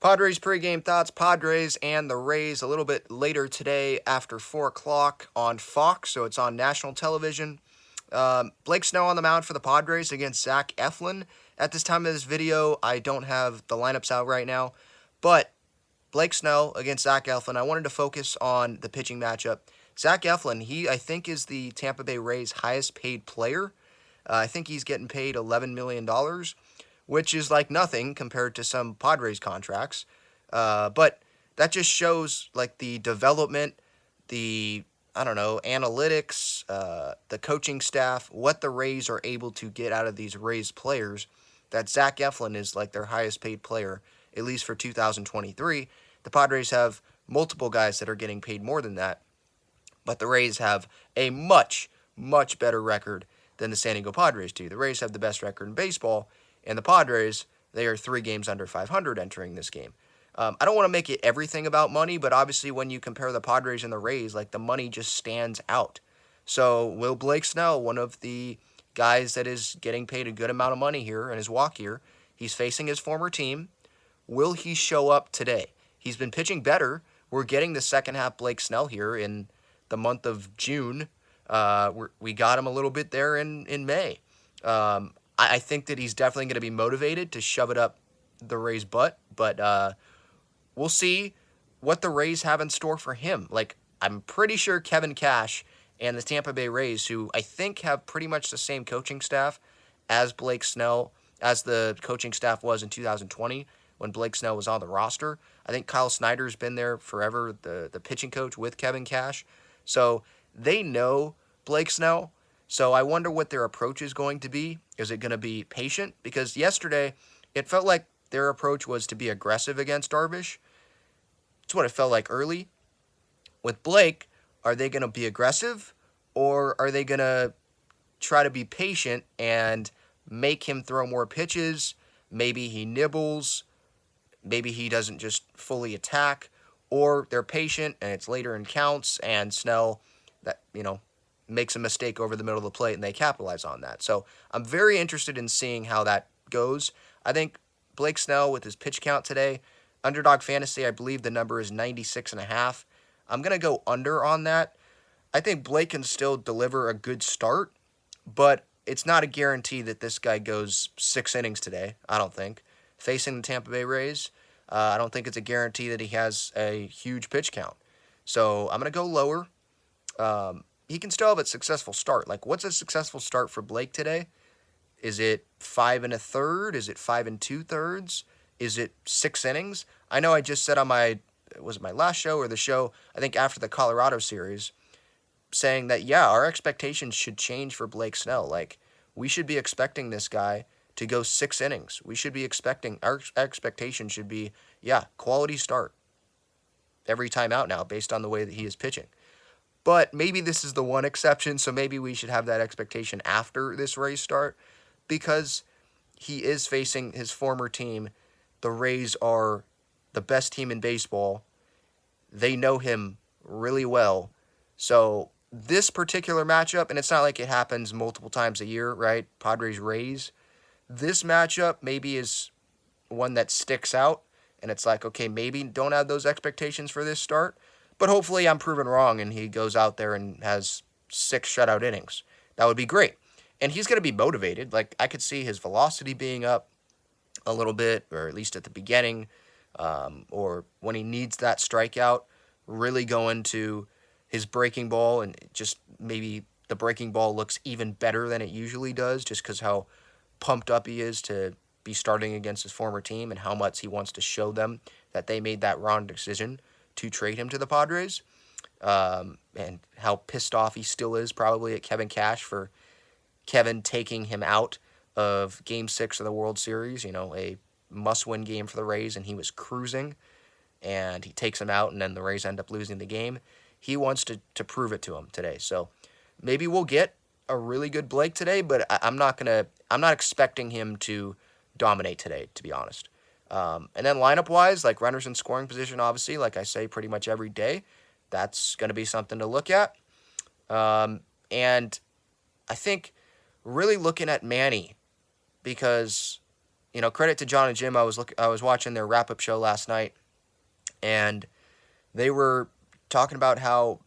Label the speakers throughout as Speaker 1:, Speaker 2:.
Speaker 1: Padres pregame thoughts. Padres and the Rays a little bit later today after 4 o'clock on Fox, so it's on national television. Blake Snell on the mound for the Padres against Zach Eflin. At this time of this video, I don't have the lineups out right now, but Blake Snell against Zach Eflin. I wanted to focus on the pitching matchup. Zach Eflin, he I think is the Tampa Bay Rays' highest paid player. I think he's getting paid $11 million, which is like nothing compared to some Padres contracts. But that just shows like the development, the analytics, the coaching staff, what the Rays are able to get out of these Rays players. That Zach Eflin is like their highest paid player, at least for 2023. The Padres have multiple guys that are getting paid more than that, but the Rays have a much, much better record than the San Diego Padres do. The Rays have the best record in baseball, and the Padres, they are 3 games under 500 entering this game. I don't want to make it everything about money, but obviously when you compare the Padres and the Rays, like the money just stands out. So will Blake Snell, one of the guys that is getting paid a good amount of money here in his walk year, he's facing his former team. Will he show up today? He's been pitching better. We're getting the second half Blake Snell here in the month of June. We got him a little bit there in May. I think that he's definitely going to be motivated to shove it up the Rays' butt, but we'll see what the Rays have in store for him. Like, I'm pretty sure Kevin Cash and the Tampa Bay Rays, who I think have pretty much the same coaching staff as Blake Snell, as the coaching staff was in 2020 when Blake Snell was on the roster. I think Kyle Snyder's been there forever, the pitching coach with Kevin Cash. So they know Blake Snell. So I wonder what their approach is going to be. Is it going to be patient? Because yesterday, it felt like their approach was to be aggressive against Darvish. It's what it felt like early. With Blake, are they going to be aggressive, or are they going to try to be patient and make him throw more pitches? Maybe he nibbles. Maybe he doesn't just fully attack. Or they're patient and it's later in counts and Snell, makes a mistake over the middle of the plate and they capitalize on that. So I'm very interested in seeing how that goes. I think Blake Snell with his pitch count today, Underdog Fantasy, I believe the number is 96.5. I'm going to go under on that. I think Blake can still deliver a good start, but it's not a guarantee that this guy goes 6 innings today, I don't think. Facing the Tampa Bay Rays, I don't think it's a guarantee that he has a huge pitch count. So I'm going to go lower. He can still have a successful start. Like, what's a successful start for Blake today? Is it 5 1/3? Is it 5 2/3? Is it 6 innings? I know I just said on my last show or the show, I think after the Colorado series, saying that, yeah, our expectations should change for Blake Snell. Like, we should be expecting this guy to go 6 innings. We should be expecting, our expectation should be, yeah, quality start every time out now based on the way that he is pitching. But maybe this is the one exception, so maybe we should have that expectation after this Rays start, because he is facing his former team. The Rays are the best team in baseball. They know him really well. So this particular matchup, and it's not like it happens multiple times a year, right? Padres-Rays. This matchup maybe is one that sticks out, and it's like, okay, maybe don't have those expectations for this start. But hopefully I'm proven wrong and he goes out there and has 6 shutout innings. That would be great. And he's going to be motivated. Like, I could see his velocity being up a little bit, or at least at the beginning, or when he needs that strikeout, really going to his breaking ball, and just maybe the breaking ball looks even better than it usually does, just because how pumped up he is to be starting against his former team and how much he wants to show them that they made that wrong decision to trade him to the Padres, and how pissed off he still is probably at Kevin Cash for Kevin taking him out of Game 6 of the World Series, a must-win game for the Rays, and he was cruising, and he takes him out, and then the Rays end up losing the game. He wants to prove it to him today. So maybe we'll get a really good Blake today, but I'm not expecting him to dominate today, to be honest. And then lineup-wise, like runners in scoring position, obviously, like I say pretty much every day, that's going to be something to look at. And I think really looking at Manny, because, credit to John and Jim. I was watching their wrap-up show last night, and they were talking about how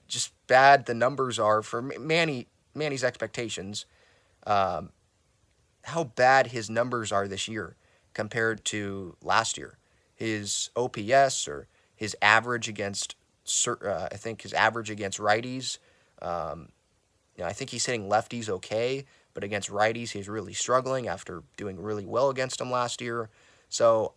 Speaker 1: just bad the numbers are for Manny's expectations, how bad his numbers are this year compared to last year. His OPS, or his average against, I think his average against righties. I think he's hitting lefties okay, but against righties he's really struggling after doing really well against them last year. So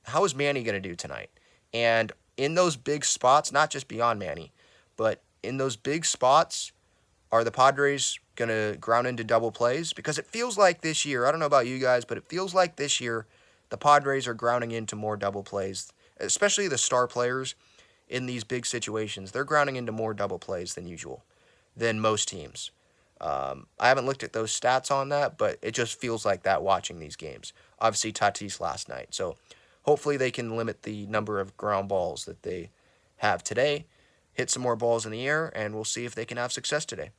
Speaker 1: how is Manny going to do tonight? And in those big spots, not just beyond Manny, but in those big spots, are the Padres going to ground into double plays? Because it feels like this year, I don't know about you guys, but it feels like this year the Padres are grounding into more double plays, especially the star players in these big situations. They're grounding into more double plays than usual, than most teams. I haven't looked at those stats on that, but it just feels like that watching these games. Obviously, Tatis last night. So hopefully they can limit the number of ground balls that they have today, hit some more balls in the air, and we'll see if they can have success today.